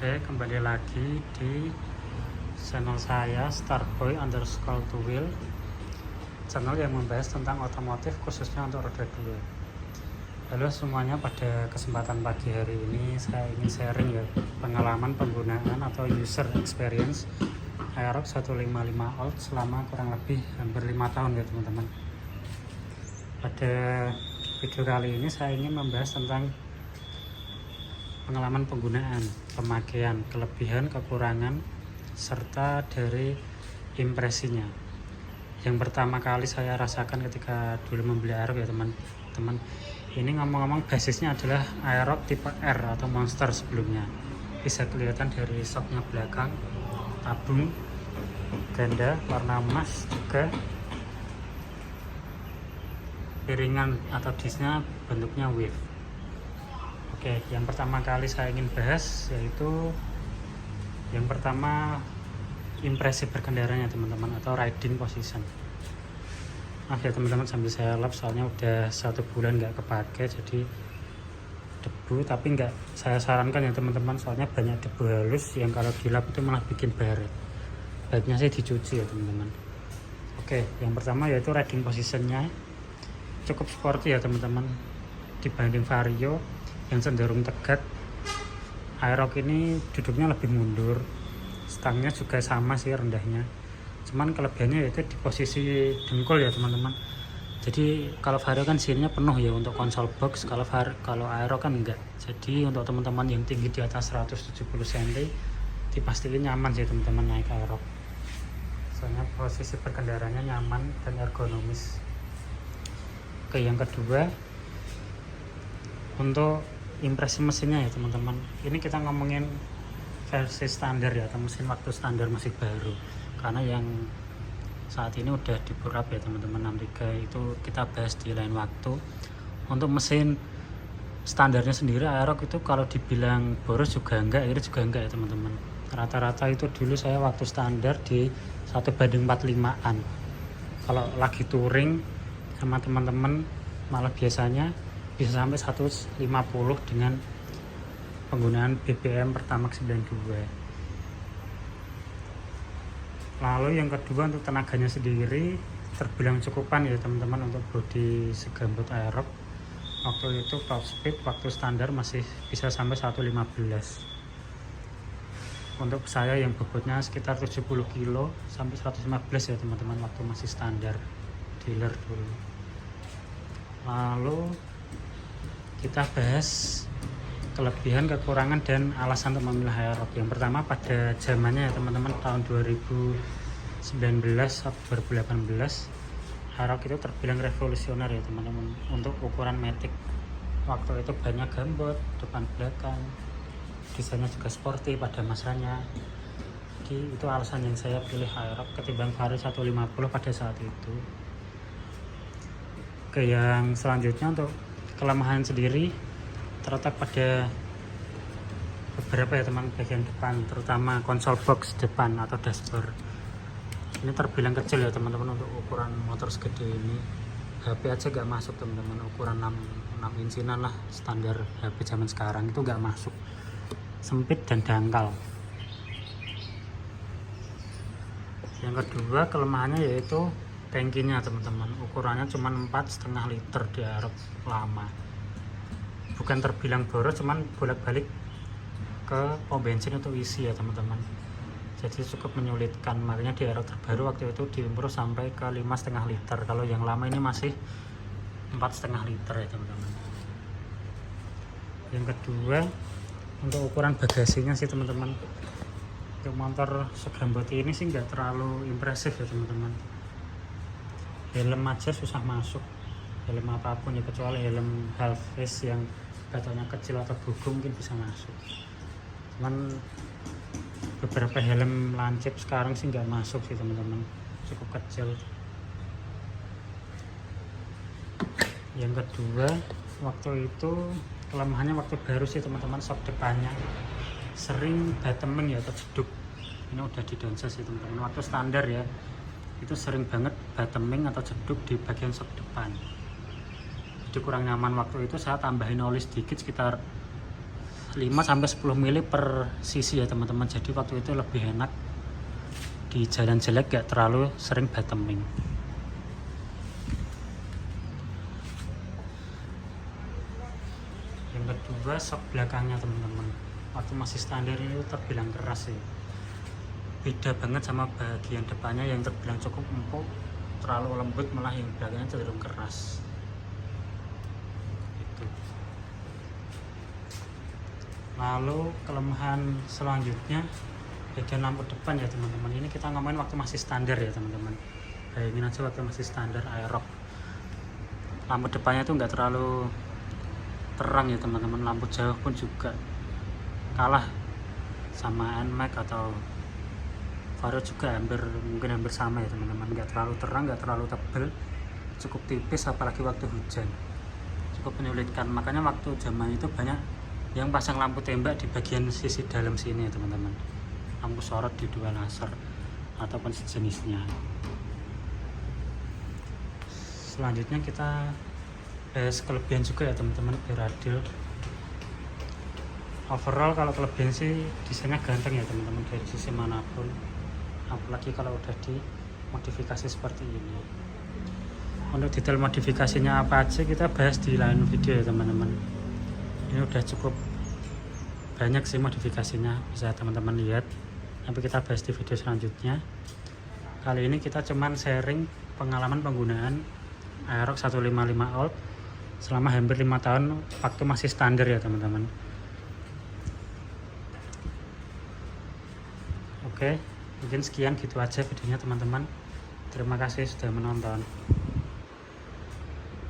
Oke, kembali lagi di channel saya Starboy_2Wheel, channel yang membahas tentang otomotif khususnya untuk roda 2. Halo semuanya, pada kesempatan pagi hari ini saya ingin sharing ya pengalaman penggunaan atau user experience Aerox 155 Old selama kurang lebih hampir 5 tahun ya teman-teman. Pada video kali ini saya ingin membahas tentang pengalaman penggunaan, pemakaian, kelebihan, kekurangan, serta dari impresinya. Yang pertama kali saya rasakan ketika dulu membeli Aerox ya teman-teman. Ini ngomong-ngomong basisnya adalah Aerox tipe R atau Monster sebelumnya. Bisa kelihatan dari shocknya belakang, tabung ganda warna emas, juga piringan atau disnya bentuknya wave. Oke, yang pertama kali saya ingin bahas yaitu yang pertama impresi berkendaranya teman-teman, atau riding position. Maaf ya teman-teman sambil saya lap, soalnya udah 1 bulan nggak kepake jadi debu, tapi nggak saya sarankan ya teman-teman, soalnya banyak debu halus yang kalau dilap itu malah bikin baret. Baiknya sih dicuci ya teman-teman. Oke, yang pertama yaitu riding positionnya cukup sporty ya teman-teman dibanding Vario yang cenderung tegak. Aerox ini duduknya lebih mundur, stangnya juga sama sih rendahnya, cuman kelebihannya yaitu di posisi dengkul ya teman-teman. Jadi kalau Vario kan sininya penuh ya untuk konsol box, kalau Aerox kan enggak. Jadi untuk teman-teman yang tinggi di atas 170 cm dipastiin nyaman sih teman-teman naik Aerox, soalnya posisi berkendaranya nyaman dan ergonomis. Oke, yang kedua untuk impresi mesinnya ya teman-teman. Ini kita ngomongin versi standar ya, atau mesin waktu standar masih baru, karena yang saat ini udah di purap ya teman-teman 63, itu kita bahas di lain waktu. Untuk mesin standarnya sendiri Aerox itu kalau dibilang boros juga enggak, ini juga enggak ya teman-teman. Rata-rata itu dulu saya waktu standar di 1:45an. Kalau lagi touring sama teman-teman malah biasanya bisa sampai 150 dengan penggunaan BBM Pertamax 92. Lalu yang kedua untuk tenaganya sendiri terbilang cukupan ya teman-teman untuk bodi segambut Aerox. Waktu itu top speed waktu standar masih bisa sampai 115. Untuk saya yang bobotnya sekitar 70 kilo sampai 115 ya teman-teman waktu masih standar dealer dulu. Lalu kita bahas kelebihan, kekurangan, dan alasan untuk memilih Aerox. Yang pertama pada zamannya ya teman-teman, tahun 2019 atau 2018 Aerox itu terbilang revolusioner ya teman-teman untuk ukuran matic. Waktu itu banyak gambot depan belakang, desainnya juga sporty pada masanya. Jadi itu alasan yang saya pilih Aerox ketimbang Vario 150 pada saat itu. Oke, yang selanjutnya untuk kelemahan sendiri terletak pada beberapa ya teman, bagian depan, terutama konsol box depan atau dashboard. Ini terbilang kecil ya teman-teman untuk ukuran motor segede ini. HP aja gak masuk teman-teman, ukuran 6 inchinan lah standar HP zaman sekarang itu gak masuk, sempit dan dangkal. Yang kedua kelemahannya yaitu tangkinya teman-teman, ukurannya cuma 4,5 liter di Aerox lama. Bukan terbilang boros, cuman bolak-balik ke pom bensin untuk isi ya teman-teman, jadi cukup menyulitkan. Makanya di Aerox terbaru waktu itu diimprove sampai ke 5,5 liter. Kalau yang lama ini masih 4,5 liter ya teman-teman. Yang kedua untuk ukuran bagasinya sih teman-teman, untuk motor segambut ini sih nggak terlalu impresif ya teman-teman. Helm aja susah masuk, helm apapun ya, kecuali helm half face yang batanya kecil atau bugu mungkin bisa masuk, cuman beberapa helm lancip sekarang sih nggak masuk sih teman-teman, cukup kecil. Yang kedua waktu itu kelemahannya waktu baru sih teman-teman, shock depannya sering bottoming ya atau jeduk. Ini udah di downsize sih teman-teman, waktu standar ya itu sering banget bottoming atau jeduk di bagian shock depan, jadi kurang nyaman. Waktu itu saya tambahin oli sedikit sekitar 5-10 mili per sisi ya teman-teman. Jadi waktu itu lebih enak di jalan jelek, gak terlalu sering bottoming. Yang kedua, sok belakangnya teman-teman. Waktu masih standar itu terbilang keras sih. Beda banget sama bagian depannya yang terbilang cukup empuk, terlalu lembut, malah yang belakangnya cenderung keras. Gitu. Lalu kelemahan selanjutnya bagian lampu depan ya teman-teman. Ini kita ngomongin waktu masih standar ya teman-teman. Bayangin aja waktu masih standar Aerox. Lampu depannya tuh nggak terlalu terang ya teman-teman. Lampu jauh pun juga kalah sama NMAX atau Vario juga mungkin hampir sama ya teman-teman. Nggak terlalu terang, nggak terlalu tebal, cukup tipis, apalagi waktu hujan cukup menyulitkan. Makanya waktu zaman itu banyak yang pasang lampu tembak di bagian sisi dalam sini ya teman-teman, lampu sorot di 2 laser ataupun sejenisnya. Selanjutnya kita bahas kelebihan juga ya teman-teman, biar adil. Overall kalau kelebihan sih desainnya ganteng ya teman-teman dari sisi manapun, apalagi kalau udah dimodifikasi seperti ini. Untuk detail modifikasinya apa aja kita bahas di lain video ya teman-teman. Ini udah cukup banyak sih modifikasinya, bisa teman-teman lihat. Tapi kita bahas di video selanjutnya. Kali ini kita cuman sharing pengalaman penggunaan Aerox 155 Old selama hampir 5 tahun waktu masih standar ya teman-teman. Oke, mungkin sekian gitu aja videonya teman-teman. Terima kasih sudah menonton.